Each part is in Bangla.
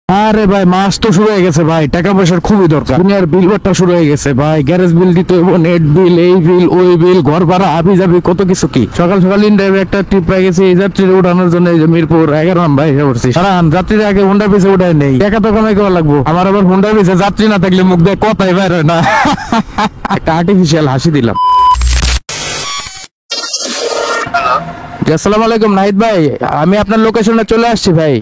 আরে ভাই মাস তো শুরু হয়ে গেছে ভাই, টাকা পয়সার খুবই দরকার। দুনিয়ার বিল বাট্টা শুরু হয়ে গেছে ভাই, গ্যারেজ বিল দিতে হইব, নেট বিল, এই বিল ওই বিল, ঘর ভাড়া, আবি যাবি কত কিছু। কি সকাল সকাল ইন্ডিয়ায় একটা ট্রিপ পেয়ে গেছি এই যাত্রীরা উঠানোর জন্য। এই যে মিরপুর 11 নাম ভাই করছি সারান যাত্রীরা আগে হুন্ডা পিছে উঠায় নেই, টাকা তো কামাই করা লাগবো। আমার আবার হুন্ডা পিছে যাত্রী না থাকলে মুখ দিয়ে কথাই বের হয় না। একটা আর্টিফিশিয়াল হাসি দিলাম। আসসালামু আলাইকুম নাহিদ ভাই, আমি আপনার লোকেশনে চলে আসছি ভাই।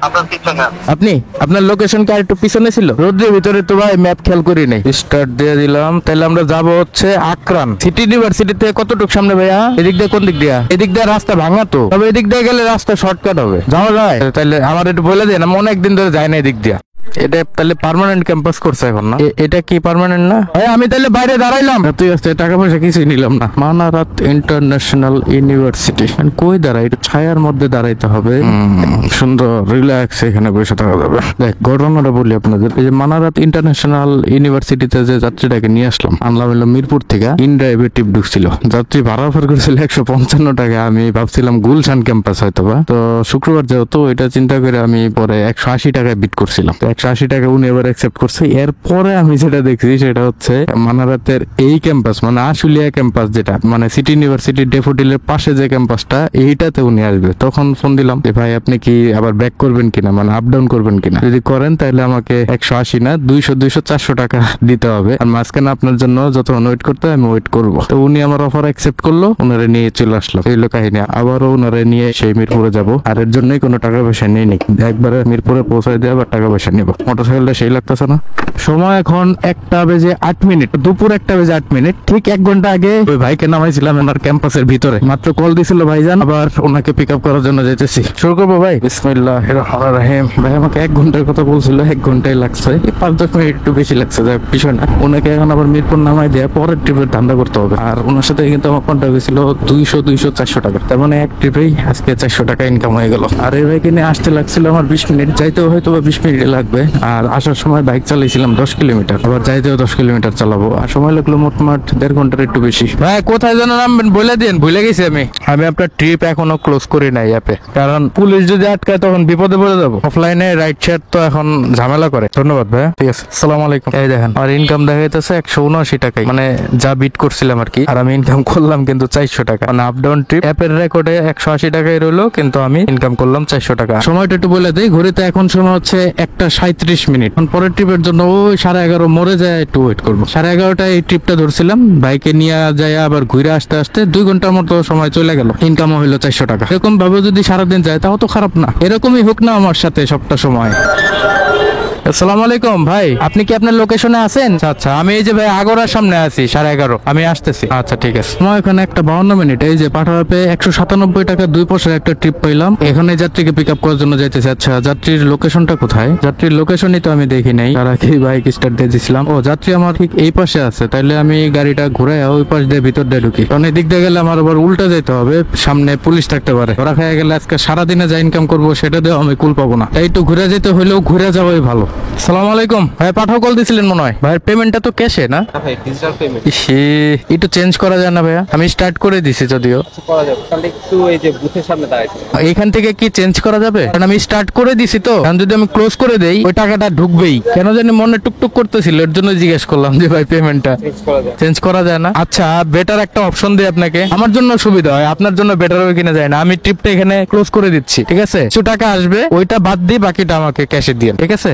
আপনি আপনার লোকেশন কি আর একটু পিছনে ছিল? রোদ্রের ভিতরে তো ভাই ম্যাপ খেয়াল করি নাই। স্টার্ট দিয়ে দিলাম। তাহলে আমরা যাব হচ্ছে আকরান সিটি ইউনিভার্সিটি থেকে কতটুকু সামনে ভাইয়া? এদিক দিয়ে কোন দিক দিয়া? এদিক দিয়ে রাস্তা ভাঙা তো, তবে এদিক দিয়ে গেলে রাস্তা শর্টকাট হবে, যাওয়া যায়। তাহলে আমার একটু বলে দেন, আমি অনেকদিন ধরে যাই না এদিক দিয়া। এটা তাহলে পার্মানেন্ট ক্যাম্পাস করছে এখন না? এটা কি পার্মানেন্ট না? আমি তাহলে বাইরে দাঁড়াইলাম, তুই আসতে টাকা পয়সা কিছুই নিলাম না। মানারাত ইন্টারন্যাশনাল ইউনিভার্সিটি কই দাঁড়াই? একটু ছায়ার মধ্যে দাঁড়াইতে হবে, সুন্দর রিল্যাক্স এখানে বসে থাকা যাবে। দেখ ঘটনাটা বলি আপনাদের, এই যে মানারাত ইন্টারন্যাশনাল ইউনিভার্সিটিতে যে যাত্রীটাকে নিয়ে আসলাম, আনলাম হলো মিরপুর থেকে। ইনড্রাইভে টিপ ঢুকছিল, যাত্রী ভাড়া অফার করেছিল 155 টাকা। আমি ভাবছিলাম গুলশান ক্যাম্পাস হয়তো বা, তো শুক্রবার যেহেতু এটা চিন্তা করে আমি পরে 180 টাকায় বিট করছিলাম। 180 টাকা উনি এবার অ্যাকসেপ্ট করছে। এরপরে আমি যেটা দেখছি সেটা হচ্ছে মানারাতের এই ক্যাম্পাস, মানে আশুলিয়া ক্যাম্পাস, যেটা মানে সিটি ইউনিভার্সিটি ডেফোডিলের পাশে যে ক্যাম্পাসটা, এইটাতে উনি আসবে। তখন ফোন দিলাম যে ভাই আপনি কি আবার ব্যাক করবেন কিনা, মানে আপ ডাউন করবেন কিনা। যদি করেন তাহলে আমাকে 180 না 200 400 টাকা দিতে হবে, আর মাঝখানে আপনার জন্য যতক্ষণ ওয়েট করতে হয় আমি ওয়েট করবো। তো উনি আমার অফার অ্যাকসেপ্ট করলো, ওনারে নিয়ে চলে আসলাম। এই হলো কাহিনী। আবারও ওনারে নিয়ে সেই মিরপুরে যাবো, আর এর জন্যই কোনো টাকা পয়সা নেই নি, একবারে মিরপুরে পৌঁছায় দিয়ে আবার টাকা পয়সা নিবো। মোটরসাইকেলটা সেই লাগতেছে না। সময় এখন 1:08, দুপুর 1:08। ঠিক 1 ঘন্টা আগে ওই ভাইকে নামাইছিলাম ওনার ক্যাম্পাসের ভিতরে, মাত্র কল দিছিল ভাইজান, আবার ওনাকে পিক আপ করার জন্য যেতেছি। শুরু করবো ভাই? বিসমিল্লাহির রহমানির রহিম। ভাই আমাকে 1 ঘন্টার কথা বলছিল, 1 ঘন্টাই লাগছে, 5-10 মিনিট একটু বেশি লাগছে, যাক বিষয় না। ওনাকে এখন আবার মিরপুর নামাই দিয়ে পরের ট্রিপের ধান্দা করতে হবে। আর ওনার সাথে কিন্তু আমার কন্ট্যাক্ট হয়েছিল 200 400 টাকা, তার মানে এক ট্রিপেই আজকে 400 টাকা ইনকাম হয়ে গেল। আর এই ভাইকে নিয়ে আসতে লাগছিল আমার 20 মিনিট, যাইতেও হয়তো 20 মিনিট লাগবে। আর আসার সময় বাইক চালাইছিলাম 10 কিলোমিটার, আবার যাইতেও 10 কিলোমিটার চালাবো, আর সময় লাগলো মোটমাট 1.5 ঘন্টার একটু বেশি। ভাই কোথায় যেন নামবেন বলে দিন, ভুলে গেছি আমি। আপনার ট্রিপ এখনো ক্লোজ করি নাই অ্যাপে, কারণ পুলিশ যদি আটকায় তখন বিপদে পড়ে যাবো। অফলাইনে রাইড শেয়ার তো এখন ঝামেলা করে। ধন্যবাদ ভাই, ঠিক আছে, আসসালামু আলাইকুম। এই দেখেন আর ইনকাম দেখাইতেছে 179 টাকাই, মানে যা বিট করছিলাম আর কি। আর আমি ইনকাম করলাম কিন্তু 400 টাকা, মানে আপ ডাউন ট্রিপ। অ্যাপের রেকর্ডে 180 টাকাই রইলো, কিন্তু আমি ইনকাম করলাম 400 টাকা। সময়টা একটু বলে দিই, ঘড়িতে এখন সময় হচ্ছে 1:37। পরের ট্রিপের জন্য ওই 11:30 মরে যায়, একটু ওয়েট করবো। 11:30টায় এই ট্রিপটা ধরছিলাম, বাইকে নিয়ে যায় আবার ঘুরে আসতে আসতে 2 ঘন্টার মতো সময় চলে গেল। ইনকামও হইলো 400 টাকা। এরকম ভাবে যদি সারাদিন যায় তাও তো খারাপ না। এরকমই হোক না আমার সাথে সবটা সময়। আসসালামু আলাইকুম ভাই, আপনি কি আপনার লোকেশনে আছেন? আচ্ছা আমি এই যে ভাই আগরার সামনে আছি, 11:30, আমি আসতেছি। আচ্ছা ঠিক আছে। সময় এখানে 1:52। এই যে পাঠাপে 197 টাকা 2 পয়সার একটা ট্রিপ পাইলাম। এখানে যাত্রীকে পিক আপ করার জন্য যাইতেছি। আচ্ছা যাত্রীর লোকেশনটা কোথায়? যাত্রীর লোকেশনই তো আমি দেখি নাই, তারা কি বাইক স্টার্ট দিয়ে দিছিলাম। ও যাত্রী আমার ঠিক এই পাশে আছে, তাইলে আমি গাড়িটা ঘুরে ওই পাশ দিয়ে ভিতর দিয়ে ঢুকি, কারণ এই দিক দিয়ে গেলে আমার আবার উল্টা যেতে হবে, সামনে পুলিশ থাকতে পারে। ওরা খেয়ে গেলে আজকে সারাদিনে যা ইনকাম করবো সেটা দিয়ে আমি কুল পাবো না, তাই একটু ঘুরে যেতে হইলেও ঘুরে যাওয়াই ভালো। সালাম আলাইকুম ভাই, পাঠাও কল দিছিলেন মনে হয়। ভাইয়ের পেমেন্টটা তো ক্যাশে না? ভাই ডিজিটাল পেমেন্ট একটু চেঞ্জ করা যায় না ভাইয়া? আমি স্টার্ট করে দিছি যদিও। করা যাবে, তাহলে একটু এই যে বুথের সামনে দাঁড়াইছে। এখান থেকে কি চেঞ্জ করা যাবে? কারণ আমি স্টার্ট করে দিছি তো, কারণ যদি আমি ক্লোজ করে দেই ওই টাকাটা ঢুকবেই। কেন জানি মনে টুকটুক করতেছিল, এর জন্য জিজ্ঞেস করলাম যে ভাই পেমেন্টটা চেঞ্জ করা যাবে। চেঞ্জ করা যায় না? আচ্ছা বেটার একটা অপশন দিই আপনাকে, আমার জন্য সুবিধা হয়, আপনার জন্য বেটার হবে কিনা যায় না। আমি ট্রিপটা এখানে ক্লোজ করে দিচ্ছি, ঠিক আছে? কিছু টাকা আসবে, ওইটা বাদ দিয়ে বাকিটা আমাকে ক্যাশে দিয়ে, ঠিক আছে?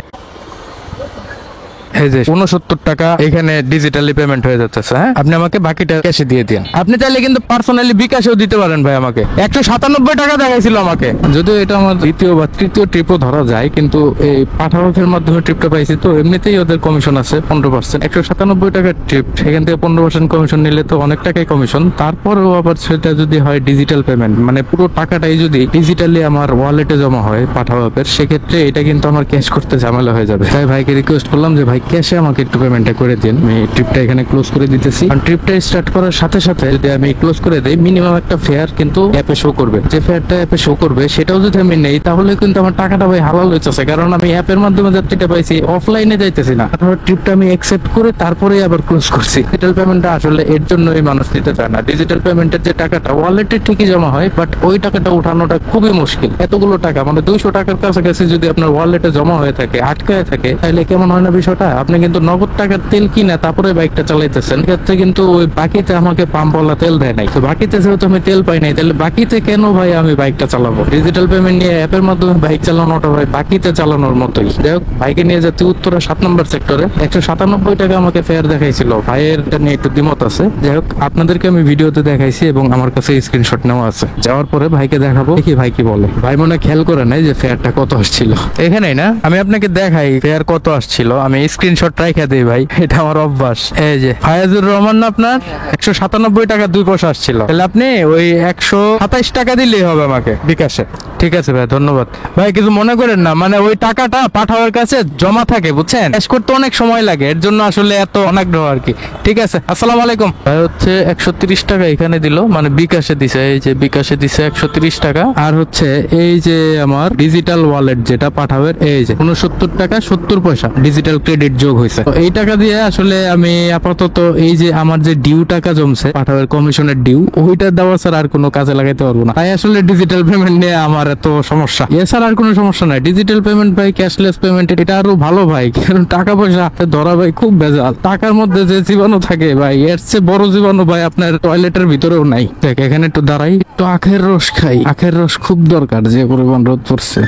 এই যে 69 টাকা এখানে ডিজিটালি পেমেন্ট হয়ে যাচ্ছে। হ্যাঁ আপনি আমাকে বাকিটা ক্যাশে দিয়ে দিন। আপনি চাইলে কিন্তু পার্সোনালি বিকাশেও দিতে পারেন ভাই আমাকে। 197 টাকা দেখাইছিল আমাকে, যদিও এটা আমার দ্বিতীয় বা তৃতীয় ট্রিপও ধরা যায়, কিন্তু এই পাঠানোর মাধ্যমে ট্রিপটা পাইছি তো এমনিতেই ওদের কমিশন আছে 15%। 197 টাকার ট্রিপ, সেখান থেকে 15% কমিশন নিলে তো অনেক টাকাই কমিশন। তারপরেও আবার সেটা যদি হয় ডিজিটাল পেমেন্ট, মানে পুরো টাকাটাই যদি ডিজিটালি আমার ওয়ালেটে জমা হয় পাঠাও অ্যাপের, সেক্ষেত্রে এটা কিন্তু আমার ক্যাশ করতে ঝামেলা হয়ে যাবে। তাই ভাইকে রিকোয়েস্ট করলাম যে ভাই ক্যাশে আমাকে একটু পেমেন্টটা করে দিন। আমি ট্রিপটা এখানে ক্লোজ করে দিতেছি। কারণ ট্রিপটা স্টার্ট করার সাথে সাথে যদি আমি ক্লোজ করে দেই, মিনিমাম একটা ফেয়ার কিন্তু অ্যাপে শো করবে। যে ফেয়ারটা অ্যাপে শো করবে সেটাও যদি আমি নেই, তাহলে কিন্তু আমার টাকাটা ভাই হালাল হইতেছে। কারণ আমি অ্যাপের মাধ্যমে যাত্রীটা পাইছি, অফলাইনে যাইতেছি না। ট্রিপটা আমি অ্যাকসেপ্ট করে তারপরে আবার ক্লোজ করছি। ডিজিটাল পেমেন্টটা আসলে এর জন্যই মানুষ দিতে চায় না। ডিজিটাল পেমেন্টের যে টাকাটা ওয়ালেটে ঠিকই জমা হয়, বাট ওই টাকাটা উঠানোটা খুবই মুশকিল। এতগুলো টাকা মানে 200 টাকার কাছাকাছি যদি আপনার ওয়ালেটে জমা হয়ে থাকে, আটকায় থাকে, তাহলে কেমন হয় না বিষয়টা? আপনি কিন্তু নগদ টাকার তেল কিনা তারপরে বাইকটা চালাইতেছেন, ক্ষেত্রে কিন্তু ওই বাকিতে আমাকে পাম্পওয়ালা তেল দেয় নাই। তো বাকিতে যেহেতু আমি তেল পাই নাই, তাহলে বাকিতে কেন ভাই আমি বাইকটা চালাবো? ডিজিটাল পেমেন্ট নিয়ে অ্যাপের মাধ্যমে বাইক চালানোটা ভাই বাকিতে চালানোর মতোই। যাই হোক, ভাইকে নিয়ে যাতে উত্তরা 7 নম্বর সেক্টরে 197 টাকা আমাকে ফেয়ার দেখাইছিল। ভাইয়ের এটা নিয়ে একটু দ্বিমত আছে। যাই হোক, আপনাদেরকে আমি ভিডিওতে দেখাইছি এবং আমার কাছে স্ক্রিনশট নেওয়া আছে। যাওয়ার পরে ভাইকে দেখাবো, দেখি ভাই কি বলে। ভাই মনে হয় খেয়াল করে নাই যে ফেয়ারটা কত আসছিল। এখানেই না, আমি আপনাকে দেখাই ফেয়ার কত আসছিল। আমি স্ক্রিনশট রাইখা দিই ভাই, এটা আমার অভ্যাস। এই যে ফায়াজুর রহমান না আপনার 197 টাকা 2 পয়সা আসছিল। তাহলে আপনি ওই 127 টাকা দিলেই হবে আমাকে বিকাশে। ঠিক আছে ভাই, ধন্যবাদ। ভাই কিছু মনে করেন না, মানে ওই টাকাটা পাঠাওয়ার কাছে জমা থাকে, বুঝছেন? ক্যাশ করতে অনেক সময় লাগে, এর জন্য আসলে এত অনাগ্রহ আর কি। ঠিক আছে, আসসালামু আলাইকুম। ভাই হচ্ছে 130 টাকা এখানে দিল, মানে বিকাশে দিছে। এই যে বিকাশে দিছে 130 টাকা। আর হচ্ছে এই যে আমার ডিজিটাল ওয়ালেট যেটা পাঠাবের, এই যে 69 টাকা 70 পয়সা ডিজিটাল ক্রেডিট যোগ হয়েছে। তো এই টাকা দিয়ে আসলে আমি আপাতত এই যে আমার যে ডিউ টাকা জমছে পাঠাবের কমিশনের ডিউ, ওইটা দেওয়া ছাড়া আর কোনো কাজে লাগাইতে পারবো না। তাই আসলে ডিজিটাল পেমেন্ট নিয়ে আমার এত সমস্যা। এছাড়া আর কোনো সমস্যা নাই। ডিজিটাল পেমেন্ট ভাই, ক্যাশলেস পেমেন্ট এটা আরো ভালো ভাই, কারণ টাকা পয়সা হাতে ধরা ভাই খুব ভেজাল। টাকার মধ্যে যে জীবাণু থাকে ভাই, এর চেয়ে বড় জীবাণু ভাই আপনার টয়লেটের ভিতরেও নাই। দেখ এখানে একটু দাঁড়াই, একটু আখের রস খাই। আখের রস খুব দরকার, যে পরিমাণ রোদ পড়ছে।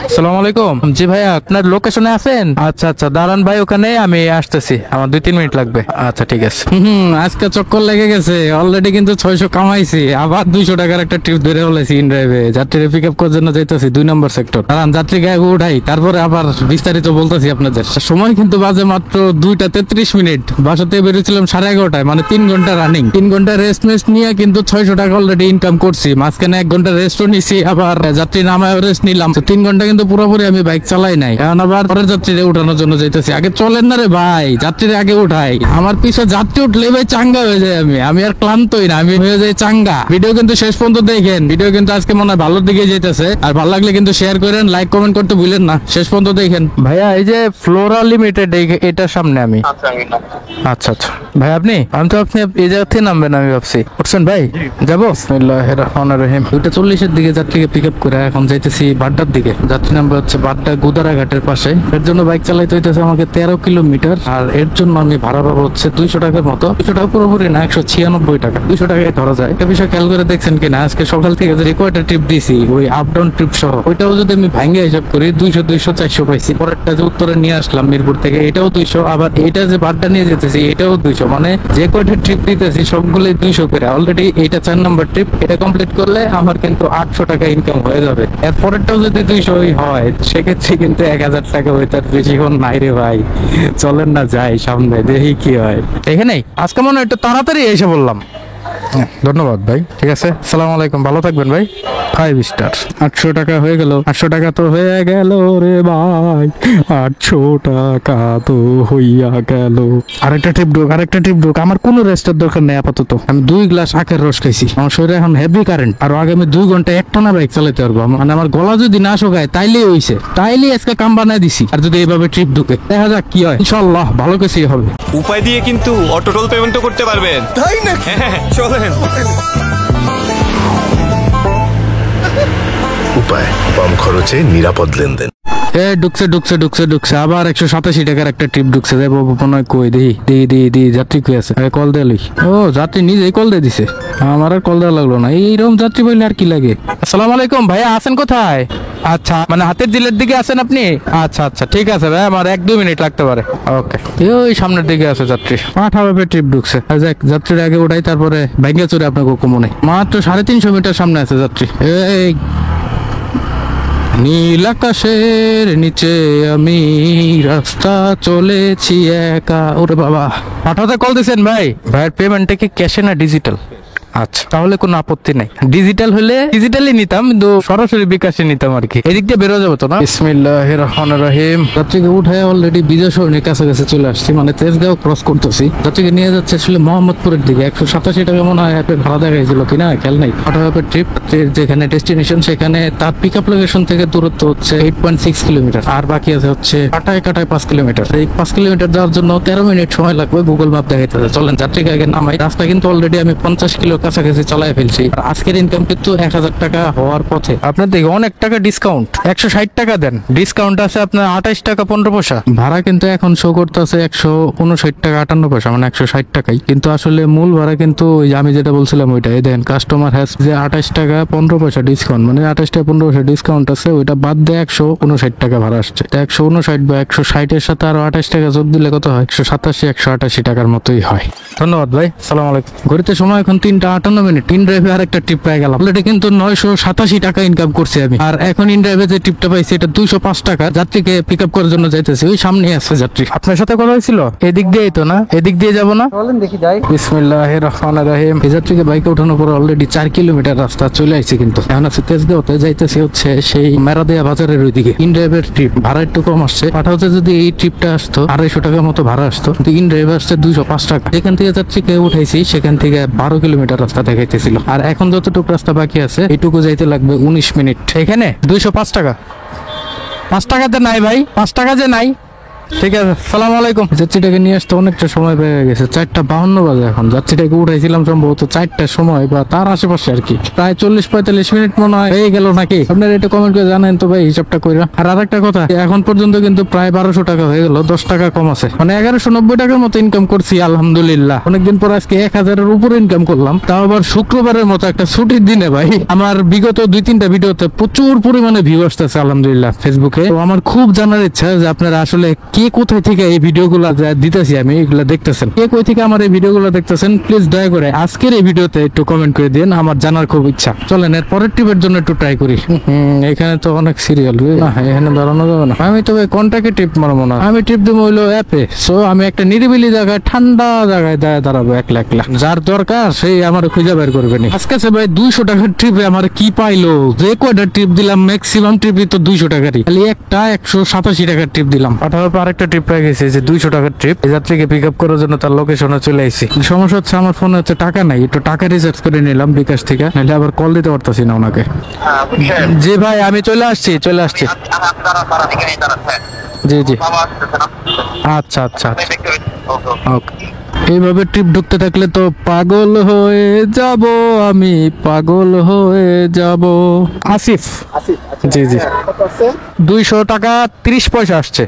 আসসালামু আলাইকুম। জি ভাইয়া, আপনার লোকেশনে আছেন? আচ্ছা আচ্ছা, দাঁড়ান ভাই, ওখানে আমি আসতেছি। আমার 2-3 মিনিট লাগবে। আচ্ছা ঠিক আছে। আজকে চক্কর লেগে গেছে। অলরেডি কিন্তু 600 কামাইছি, আবার 200 টাকার একটা ট্রিপ ধরে হলেছি ইন ড্রাইভে। যাত্রীরা পিক আপ করার জন্য যাইতেছি 2 নম্বর সেক্টর। দাঁড়ান, যাত্রী গায়ে উঠাই, তারপরে আবার বিস্তারিত বলতেছি আপনাদের। সময় কিন্তু বাজে মাত্র 2টা 33 মিনিট। বাসাতে বেরিয়েছিলাম 11:30টায়, মানে 3 ঘন্টা রানিং। 3 ঘন্টা রেস্ট মেস্ট নিয়ে কিন্তু 600 টাকা অলরেডি ইনকাম করছি। মাঝখানে 1 ঘন্টা রেস্টও নিছি, আবার যাত্রী নামায় রেস্ট নিলাম। তো 3 ঘন্টা কিন্তু পুরোপুরি আমি বাইক চালাই নাই। এখন আবার পরের যাত্রীরা উঠানোর জন্য যাইতেছি। আগে চলেন না রে ভাই, যাত্রীরা আগে উঠাই। আমার পিছে যাত্রী উঠলে ভাই চাঙ্গা হয়ে যায়। আমি আর ক্লান্তই না, আমি হয়ে যাই চাঙ্গা। ভিডিও কিন্তু শেষ পর্যন্ত দেখেন। ভিডিও কিন্তু আজকে মনে হয় ভালোর দিকে যেতেছে। আর ভালো লাগলে কিন্তু শেয়ার করেন, লাইক কমেন্ট করতে ভুলেন না। শেষ পর্যন্ত দেখেন। ভাইয়া এই যে ফ্লোরা লিমিটেড, এটার সামনে আমি। আচ্ছা আচ্ছা ভাই, আমি তো আপনি এই জায়গা থেকে নামবেন আমি ভাবছি। উঠছেন ভাই? যাবো। বিসমিল্লাহির রহমানির রহিম। 2:40-এর দিকে যাত্রীকে পিক আপ করে এখন যাইতেছি বাড্ডার দিকে। যাত্রী নাম্বার হচ্ছে বাড্ডা গুদারা ঘাটের পাশে। এর জন্য বাইক চালাইতে হইতেছে আমাকে 13 কিলোমিটার। আর এর জন্য আমি ভাড়া পাবো হচ্ছে 200 টাকার মতো। 200 টাকা পুরোপুরি না, 196 টাকা। 200 টাকায় ধরা যায়। একটা বিষয় খেয়াল করে দেখছেন কিনা, আজকে সকাল থেকে যে কয়টা ট্রিপ দিছি, ওই আপ ডাউন ট্রিপ সহ, ওইটাও যদি আমি ভাঙ্গে হিসাব করি 200 200 400 পাইছি। পরেরটা যে উত্তরে নিয়ে আসলাম মিরপুর থেকে, এটাও 200। আবার এটা যে বাড্ডা নিয়ে যেতেছি, এটাও 200। মানে যে কয়টা ট্রিপ দিতেছি সবগুলোই 200 করে। অলরেডি এটা 4 নম্বর ট্রিপ। এটা কমপ্লিট করলে আমার কিন্তু 800 টাকা ইনকাম হয়ে যাবে। এর পরেরটাও যদি 200 হয়, সেক্ষেত্রে কিন্তু 1000 টাকা হয়ে তার বেশিক্ষণ নাই রে ভাই। চলেন না যাই সামনে, দেখি কি হয়। এখানেই আজকে মনে হয় একটু তাড়াতাড়ি এসে বললাম। ধন্যবাদ ভাই, ঠিক আছে। সালাম আলাইকুম, ভালো থাকবেন ভাই। 5 স্টার। 800 টাকা হয়ে গেল। 800 টাকা তো হয়ে গেল রে ভাই, 800 টাকা তো হইয়া গেল। আরেকটা ট্রিপ ঢুক। আমার কোনো রেস্টের দরকার নেই আপাতত। আমি 2 গ্লাস আখের রস খাইছি। আমার শরীরে এখন হেভি কারেন্ট। আর আগামী 2 ঘন্টা একটানা বাইক চালাতে পারবো। মানে আমার গলা যদি না শোকায় তাইলেই হইছে। তাইলেই আজকে কাম বানায় দিছি। আর যদি এইভাবে ট্রিপ ঢুকে, দেখা যাক কি হয়। ইনশাআল্লাহ ভালো কিছুই হবে। উপায় দিয়ে কিন্তু অটো টোল পেমেন্টও করতে পারবেন। তাই নাকি? হ্যাঁ, চলেন। উপায় কম খরচে নিরাপদ লেনদেন। ঢুকছে আবার 187 টাকার একটা ট্রিপ ঢুকছে। যাবো মনে হয় কই, দেখি যাত্রী কই আছে। কল দেলি। ও যাত্রী নিজেই কল দিয়ে দিছে, আমার আর কল দেওয়া লাগলো না। এইরকম যাত্রী বললে আর কি লাগে। আসসালামু আলাইকুম ভাইয়া, আছেন কোথায়? আচ্ছা, মানে হাতের জিলের দিকে আছেন আপনি? আচ্ছা আচ্ছা ঠিক আছে ভাই, আমার 1-2 মিনিট লাগতে পারে। ওকে, ওই সামনের দিকে আছে যাত্রী। পাঠাবে ট্রিপ ঢুকছে। যাক, যাত্রীর আগে উঠাই, তারপরে ব্যাঙ্গে চড়ে আপনাকে মনে। মাত্র 350 মিটার সামনে আছে যাত্রী। এই নীল আকাশের নিচে আমি রাস্তা চলেছি একা। ওরে বাবা, পাঠাতে কল দিছেন ভাই? ভাইয়ের পেমেন্টটা কি ক্যাশে না ডিজিটাল? আচ্ছা, তাহলে কোনো আপত্তি নাই। ডিজিটাল হলে ডিজিটালি নিতাম, কিন্তু সরাসরি বিকাশে নিতাম আর কি। এদিক দিয়ে বেরো যাবো তো না? বিসমিল্লাহির রহমানির রহিম। যাত্রীকে উঠে অলরেডি বিজয় সরণির কাছাকাছি চলে আসছি, মানে তেজগাঁও ক্রস করতেছি। যাত্রীকে নিয়ে যাচ্ছে আসলে মোহাম্মদপুরের দিকে। 187 টাকা মনে হয় অ্যাপে ভাড়া দেখাইছিল কিনা খেয়াল নাই। অটোঅ্যাপের ট্রিপ, যেখানে ডেস্টিনেশন সেখানে তার পিক আপ লোকেশন থেকে দূরত্ব হচ্ছে 8.6 কিলোমিটার, আর বাকি আছে হচ্ছে কাটায় 5 কিলোমিটার। এই 5 কিলোমিটার যাওয়ার জন্য 13 মিনিট সময় লাগবে গুগল ম্যাপ দেখাইতেছে। চলেন যাত্রীকে আগে নামাই। রাস্তা কিন্তু অলরেডি আমি 50 কিলো কাছাকাছি চালাই ফেলছি। আর আজকের ইনকাম কিন্তু 1000 টাকা হওয়ার পথে। আপনার দেখে অনেক টাকা ডিসকাউন্ট, 160 টাকা দেন, ডিসকাউন্ট আছে আপনার 28 টাকা 15 পয়সা। ভাড়া কিন্তু এখন শো করতেছে 159 টাকা 58 পয়সা, মানে 160 টাকাই। কিন্তু আসলে মূল ভাড়া কিন্তু ওই যে আমি যেটা বলছিলাম ওইটাই দেন। কাস্টমার হ্যাজ যে 28 টাকা 15 পয়সা ডিসকাউন্ট, মানে 28 টাকা 15 পয়সা ডিসকাউন্ট আছে, ওইটা বাদ দিয়ে 159 টাকা ভাড়া আসছে। 159 বা 160 এর সাথে আরো 28 টাকা যোগ দিলে কত হয়? 187-188 টাকার মতোই হয়। ধন্যবাদ ভাই, সালাম আলাইকুম। ঘড়িতে সময় এখন 3:58। ইন ড্রাইভে আর একটা ট্রিপ পেয়ে গেলাম। অলরেডি কিন্তু 987 টাকা ইনকাম করছি আমি। আর এখন ইন ড্রাইভে যে ট্রিপটা পাইছি এটা 205 টাকা। যাত্রীকে পিক আপ করার জন্য যাইতেছি, ওই সামনে আছে যাত্রী। আপনার সাথে কথা হয়েছিল? এদিক দিয়েই তো না? এদিক দিয়ে যাবো না? চলেন দেখি যাই। বিসমিল্লাহির রহমানির রহিম। এই যাত্রীকে বাইকে ওঠানোর পর অলরেডি 4 কিলোমিটার রাস্তা চলে আসছে। কিন্তু এখন আছে তেজগাঁওতে, যাইতেছি হচ্ছে সেই মেরাদিয়া বাজারের ওইদিকে। ইন ড্রাইভের ট্রিপ, ভাড়া একটু কম আসছে। পাঠাতে যদি এই ট্রিপটা আসতো 250 টাকার মতো ভাড়া আসতো, কিন্তু ইন ড্রাইভ আসছে 205 টাকা। যেখান থেকে যাত্রীকে উঠাইছি সেখান থেকে 12 কিলোমিটার রাস্তা দেখাইতেছিল। আর এখন যতটুকু রাস্তা বাকি আছে এইটুকু যাইতে লাগবে 19 মিনিট। এখানে 205 টাকা। 5 টাকাতে নাই ভাই, 5 টাকা যে নাই। ঠিক আছে, সালাম আলাইকুম। যাত্রীটাকে নিয়ে আসতে অনেকটা সময় পেয়ে গেছে, 4:52 বাজে এখন। যাত্রীটাকে উঠাইছিলাম সম্ভবত 4টার সময় বা তার আশেপাশে আর কি। প্রায় 40-45 মিনিট মনে হয় হয়ে গেল নাকি? আপনারা এটা কমেন্ট করে জানেন তো ভাই, হিসাবটা কইরা। আর আরেকটা কথা, এখন পর্যন্ত কিন্তু প্রায় 1200 টাকা হয়ে গেল, 10 টাকা কম আছে, মানে 1190 টাকার মতো ইনকাম করছি আলহামদুলিল্লাহ। অনেকদিন পর আজকে 1000-এর উপরে ইনকাম করলাম, তাও আবার শুক্রবারের মতো একটা ছুটির দিনে ভাই। আমার বিগত 2-3টা ভিডিওতে প্রচুর পরিমাণে ভিউ আসতেছে আলহামদুলিল্লাহ ফেসবুকে। তো আমার খুব জানার ইচ্ছা যে আপনারা আসলে কে কোথায় থেকে এই ভিডিওগুলো দিতেছি আমি, এগুলা দেখতেছেন, কে কই থেকে আমার এই ভিডিওগুলো দেখতেছেন, প্লিজ দয়া করে আজকের এই ভিডিওতে একটু কমেন্ট করে দিন, আমার জানার খুব ইচ্ছা। চলেন এর পরের ট্রিপের জন্য একটু ট্রাই করি। এখানে তো অনেক সিরিয়াল না, এখানে দাঁড়ানো যাবে না। আমি তবে কন্টাক্টে ট্রিপ মারবো না, আমি ট্রিপ দেবো হইলো অ্যাপে। সো আমি একটা নিরিবিলি জায়গায়, ঠান্ডা জায়গায় দাঁড়াবো একলা একলা। যার দরকার সেই আমার খুঁজে বের করবে নি। আজকে ভাই 200 টাকার ট্রিপে আমার কি পাইলো? যে কয়টা ট্রিপ দিলাম ম্যাক্সিমাম ট্রিপই তো 200 টাকারই, খালি একটা 187 টাকার ট্রিপ দিলাম। পাঠানোর পর আরেকটা ট্রিপ পেয়ে গেছে যে 200 টাকার ট্রিপ। এই যাত্রীকে পিক আপ করার জন্য তার লোকেশনে চলে আইছি। সমস্যা হচ্ছে আমার ফোনে হচ্ছে টাকা নাই, একটু টাকা রিচার্জ করে নিলাম বিকাশ থেকে, নাহলে আবার কল দিতে পারতাছি না ওনাকে। জি ভাই, আমি চলে আসছি। জি জি, আচ্ছা আচ্ছা ওকে। এইভাবে ট্রিপ ঢুকতে থাকলে তো পাগল হয়ে যাব আমি, পাগল হয়ে যাব। আসিফ, জি জি, 200 টাকা 30 পয়সা আসছে।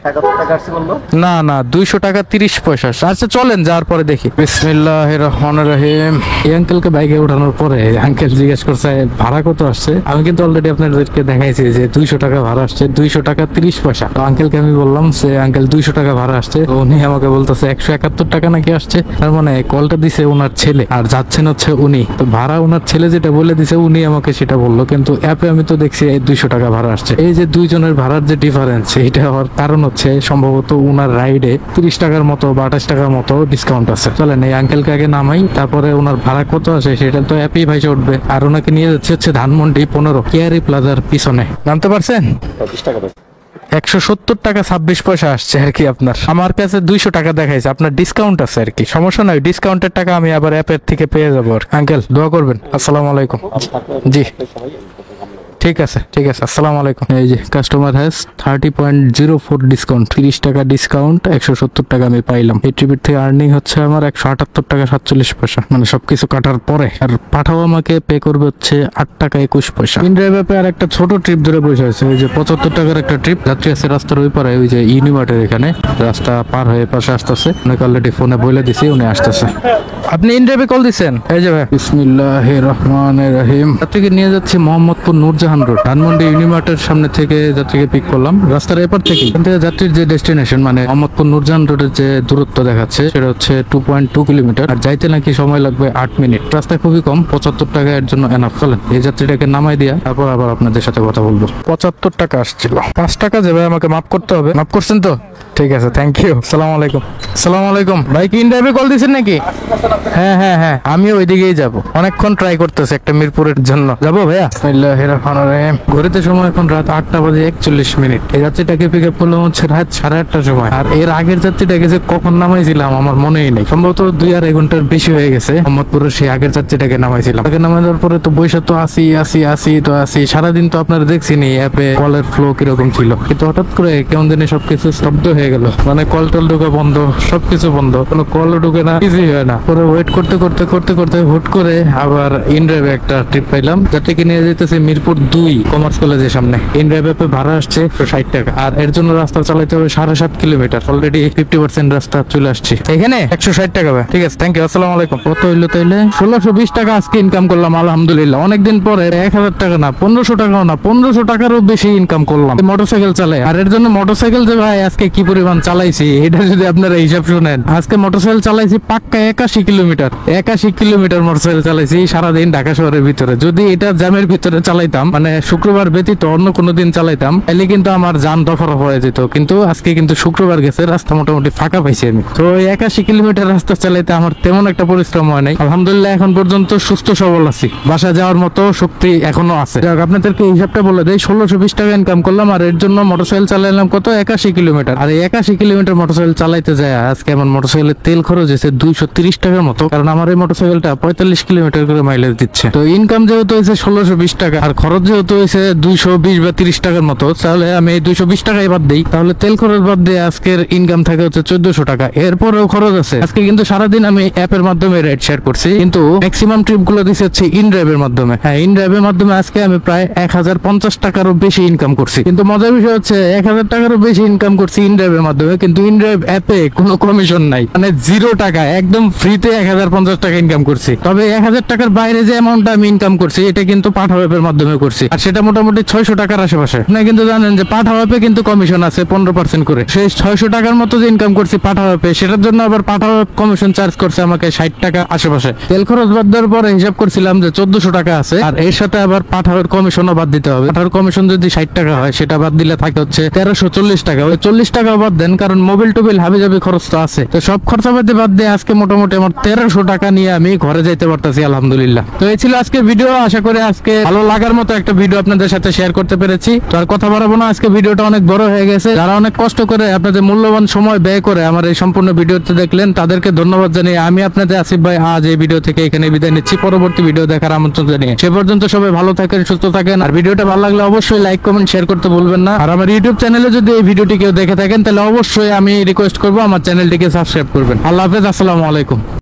না না, 200 টাকা 30 পয়সা আসছে। আচ্ছা চলেন যাওয়ার পরে দেখি। বিসমিল্লাহির রহমানির রহিম। এই আঙ্কেলকে বাইকে ওঠানোর পরে আঙ্কেল জিজ্ঞেস করছে ভাড়া কত আসছে। আমি কিন্তু অলরেডি আপনাদেরকে দেখাইছি যে 200 টাকা ভাড়া আসছে, 200 টাকা 30 পয়সা। তো আঙ্কেলকে আমি বললাম যে আঙ্কেল 200 টাকা ভাড়া আসছে। তো উনি আমাকে বলতেছে 171 টাকা নাকি আসছে। তার মানে কলটা দিছে ওনার ছেলে আর যাচ্ছেন হচ্ছে উনি। তো ভাড়া ওনার ছেলে যেটা বলে দিছে উনি আমাকে সেটা বললো, কিন্তু অ্যাপে আমি তো দেখছি 200 টাকা ভাড়া আসছে। এই যে দুইজনের ভাড়ার যে ডিফারেন্স, এটা হওয়ার কারণ হচ্ছে সম্ভবত ওনার রাইডে 30 টাকার মতো বা 28 টাকার মতো ডিসকাউন্ট আছে। চলেন এই আঙ্কেলকে আগে নামাই, তারপরে ওনার ভাড়া কত আছে সেটা তো অ্যাপেই ভাইসে উঠবে। আর ওনাকে নিয়ে যাচ্ছে হচ্ছে ধানমন্ডি 15 কেয়ারি প্লাজার পিছনে। নামতে পারছেন? 170 টাকা 26 পয়সা আসছে আর কি আপনার। আমার কাছে 200 টাকা দেখাইছে, আপনার ডিসকাউন্ট আছে আর কি। সমস্যা নাই, ডিসকাউন্টের টাকা আমি আবার অ্যাপের থেকে পেয়ে যাবো। আঙ্কেল দোয়া করবেন। আসসালামু আলাইকুম। জি ঠিক আছে ঠিক আছে, আসসালামু আলাইকুম। এই যে কাস্টমার হ্যাজ 30.04 ডিসকাউন্ট, 30 টাকা ডিসকাউন্ট, 170 টাকা আমি পাইলাম। এই ট্রিপের থেকে আর্নিং হচ্ছে আমার 178 টাকা 47 পয়সা, মানে সবকিছু কাটার পরে। আর পাঠাও আমাকে পে করবে হচ্ছে 8 টাকা 21 পয়সা। ইন ড্রাইভ অ্যাপে আর একটা ছোট ট্রিপ ধরে বসে আছে, ওই যে 75 টাকার একটা ট্রিপ। যাত্রী আছে রাস্তার ওই পারে, ওই যে ইউনিমার্টের এখানে, রাস্তা পার হয়ে পাশে আসতেছে। অনেক অলরেডি ফোনে বলে দিছি, উনি আসতেছে। আপনি ইন ড্রাইভে কল দিচ্ছেন? এই যে ভাই, বিসমিল্লাহির রহমানির রহিম। যাত্রীকে নিয়ে যাচ্ছি মোহাম্মদপুর নূরজাহান রোড, ধানমন্ডি ইউনিমার্টের সামনে থেকে যাত্রীকে পিক করলাম রাস্তার এপার থেকে। এখান থেকে যাত্রীর যে ডেস্টিনেশন মানে মোহাম্মদপুর নূরজাহান রোডের যে দূরত্ব দেখাচ্ছে সেটা হচ্ছে 2.2 কিলোমিটার। আর যাইতে নাকি সময় লাগবে 8 মিনিট। রাস্তা খুবই কম, 75 টাকা এর জন্য এনাফ। চলেন এই যাত্রীটাকে নামাই দিয়া তারপর আবার আপনাদের সাথে কথা বলবো। 75 টাকা আসছিল, 5 টাকা যে ভাই আমাকে মাফ করতে হবে। মাফ করছেন তো? ঠিক আছে, থ্যাংক ইউ। সালাম আলাইকুম। সালাম আলাইকুম ভাই, কি ইনড্রাইভে কল দিছেন নাকি? হ্যাঁ হ্যাঁ হ্যাঁ, আমি ওইদিকেই যাব। অনেকক্ষণ ট্রাই করতেছে একটা মিরপুরের জন্য। যাবো ভাইয়া? বিসমিল্লাহির রহমানির রহিম। ঘড়িতে সময় এখন রাত 8টা বাজে 41 মিনিট। এই যাত্রীটাকে পিক আপ করলাম হচ্ছে রাত 8:30টার সময়। আর এর আগের যাত্রীটাকে যে কখন নামাইছিলাম আমার মনেই নেই, সম্ভবত 2-2.5 ঘন্টার বেশি হয়ে গেছে। মোহাম্মদপুরের সেই আগের যাত্রীটাকে নামাইছিলাম। তাকে নামাই দেওয়ার পরে তো বৈশা তো আসি সারাদিন। তো আপনারা দেখছেনই অ্যাপে কলের ফ্লো কিরকম ছিল, কিন্তু হঠাৎ করে কেমন জানি সবকিছু স্তব্ধ হয়ে গেল। মানে কল টল ঢোকা বন্ধ, সবকিছু বন্ধ, কোনো কলও ঢুকে না, কিছুই হয় না। পরে ওয়েট করতে হুট করে আবার ইনড্রাইভে একটা ট্রিপ পাইলাম, যাত্রীকে নিয়ে যেতেছে মিরপুর 2 কমার্স কলেজের সামনে। ইনড্রাইভ অ্যাপে ভাড়া আসছে 160 টাকা, আর এর জন্য রাস্তা চালাইতে হবে 7.5 কিলোমিটার। অলরেডি 50% রাস্তা চলে আসছি। এখানে 160 টাকা ভাই। ঠিক আছে, থ্যাংক ইউ। আসসালামু আলাইকুম। কত হইলো তাইলে? 1620 টাকা আজকে ইনকাম করলাম আলহামদুলিল্লাহ। অনেকদিন পরে 1000 টাকা না, 1500 টাকাও না, 1500 টাকারও বেশি ইনকাম করলাম মোটরসাইকেল চালায়। আর এর জন্য মোটরসাইকেল যে ভাই আজকে কি পরিমাণ চালাইছি এটা যদি আপনারা হিসাব শুনেন, আজকে মোটরসাইকেল চালাইছি পাক্কা 81 কিলোমিটার। 81 কিলোমিটার মোটরসাইকেল চালাইছি সারাদিন ঢাকা শহরের ভিতরে। যদি এটা জ্যামের ভিতরে চালাইতাম, মানে শুক্রবার ব্যতীত অন্য কোনো দিন চালাইতাম, তাহলে কিন্তু আমার যান দফারফ হয়ে যেত। কিন্তু আজকে কিন্তু শুক্রবার গেছে, রাস্তা মোটামুটি ফাঁকা পাইছি আমি। তো 81 কিলোমিটার রাস্তা চালাইতে আমার তেমন একটা পরিশ্রম হয় নাই আলহামদুলিল্লাহ। এখন পর্যন্ত সুস্থ সবল আছি, বাসা যাওয়ার মতো শক্তি এখনো আছে। যাক, আপনাদেরকে হিসাবটা বলে দেই। 1620 টাকা ইনকাম করলাম, আর এর জন্য মোটরসাইকেল চালাইলাম কত? 81 কিলোমিটার। আর এই 81 কিলোমিটার মোটরসাইকেল চালাইতে যায় আজকে আমার মোটরসাইকেলের তেল খরচ হয়েছে 230 টাকার মতো, কারণ আমার এই মোটরসাইকেলটা 45 কিলোমিটার করে মাইলেজ দিচ্ছে। তো ইনকাম যেহেতু হয়েছে 1620 টাকা, আর খরচ যেহেতু হয়েছে 220 বা 30 টাকার মতো, তাহলে আমি এই 220 টাকাই বাদ দিই, তাহলে তেল খরচ বাদ দিয়ে আজকের ইনকাম থাকে হচ্ছে 1400 টাকা। এরপরেও খরচ আছে। আজকে কিন্তু সারাদিন আমি অ্যাপের মাধ্যমে রাইড শেয়ার করছি, কিন্তু ম্যাক্সিমাম ট্রিপ গুলো দিচ্ছে হচ্ছে ইনড্রাইভের মাধ্যমে। হ্যাঁ, ইনড্রাইভের মাধ্যমে আজকে আমি প্রায় 1050 টাকারও বেশি ইনকাম করছি। কিন্তু মজার বিষয় হচ্ছে 1000 টাকারও বেশি ইনকাম করছি ইনড্রাইভের মাধ্যমে, কিন্তু ইনড্রাইভ অ্যাপে কোনো কমিশন নাই, মানে 0 টাকা, একদম ফ্রিতে 1050 টাকা ইনকাম করছি। তবে 1000 টাকার বাইরে যে অ্যামাউন্টটা আমি ইনকাম করছি এটা কিন্তু পাঠাও অ্যাপের মাধ্যমে করছি, আর সেটা মোটামুটি 600 টাকার আশেপাশে। আপনি কিন্তু জানেন যে পাঠাও অ্যাপে কিন্তু কমিশন আছে 15% করে। সেই 600 টাকার মতো যে ইনকাম করছি পাঠাও অ্যাপে, সেটার জন্য আবার পাঠাও কমিশন চার্জ করছে আমাকে 60 টাকা আশেপাশে। তেল খরচ বাদ দেওয়ার পরে হিসাব করছিলাম যে 1400 টাকা আছে, আর এর সাথে আবার পাঠাওয়ের কমিশনও বাদ দিতে হবে। পাঠাওয়ের কমিশন যদি 60 টাকা হয়, সেটা বাদ দিলে থাকে হচ্ছে 1340 টাকা। ওই 40 টাকা বাদ দেন, কারণ মোবাইল টোবিল হাবিজাবি খরচ তো আছে। তো সব খরচাপাতি বাদ দিয়ে আজকে মোটামুটি আমার 1300 টাকা নিয়ে আমি ঘরে যাইতে পারতেছি আলহামদুলিল্লাহ। তো এই ছিল আজকে ভিডিও। আশা করি আজকে ভালো লাগার মতো একটা ভিডিও আপনাদের সাথে শেয়ার করতে পেরেছি। তো আর কথা বাড়াবো না, আজকে ভিডিওটা অনেক বড় হয়ে গেছে। যারা অনেক কষ্ট করে আপনাদের মূল্যবান সময় ব্যয় করে আমার এই সম্পূর্ণ ভিডিওতে দেখলেন, তাদেরকে ধন্যবাদ জানিয়ে আমি আপনাদের আসিফ ভাই আজ এই ভিডিও থেকে এখানে বিদায় নিচ্ছি। পরবর্তী ভিডিও দেখার আমন্ত্রণ জানিয়ে সে পর্যন্ত সবাই ভালো থাকেন, সুস্থ থাকেন। আর ভিডিওটা ভালো লাগলে অবশ্যই লাইক, কমেন্ট, শেয়ার করতে ভুলবেন না। আর আমার ইউটিউব চ্যানেলে যদি এই ভিডিওটি কেউ দেখে থাকেন, তাহলে অবশ্যই আমি রিকোয়েস্ট করবো আমার চ্যানেলটিকে সাবস্ক্রাইব করবেন। আল্লাহ হাফেজ, আসসালামু আলাইকুম।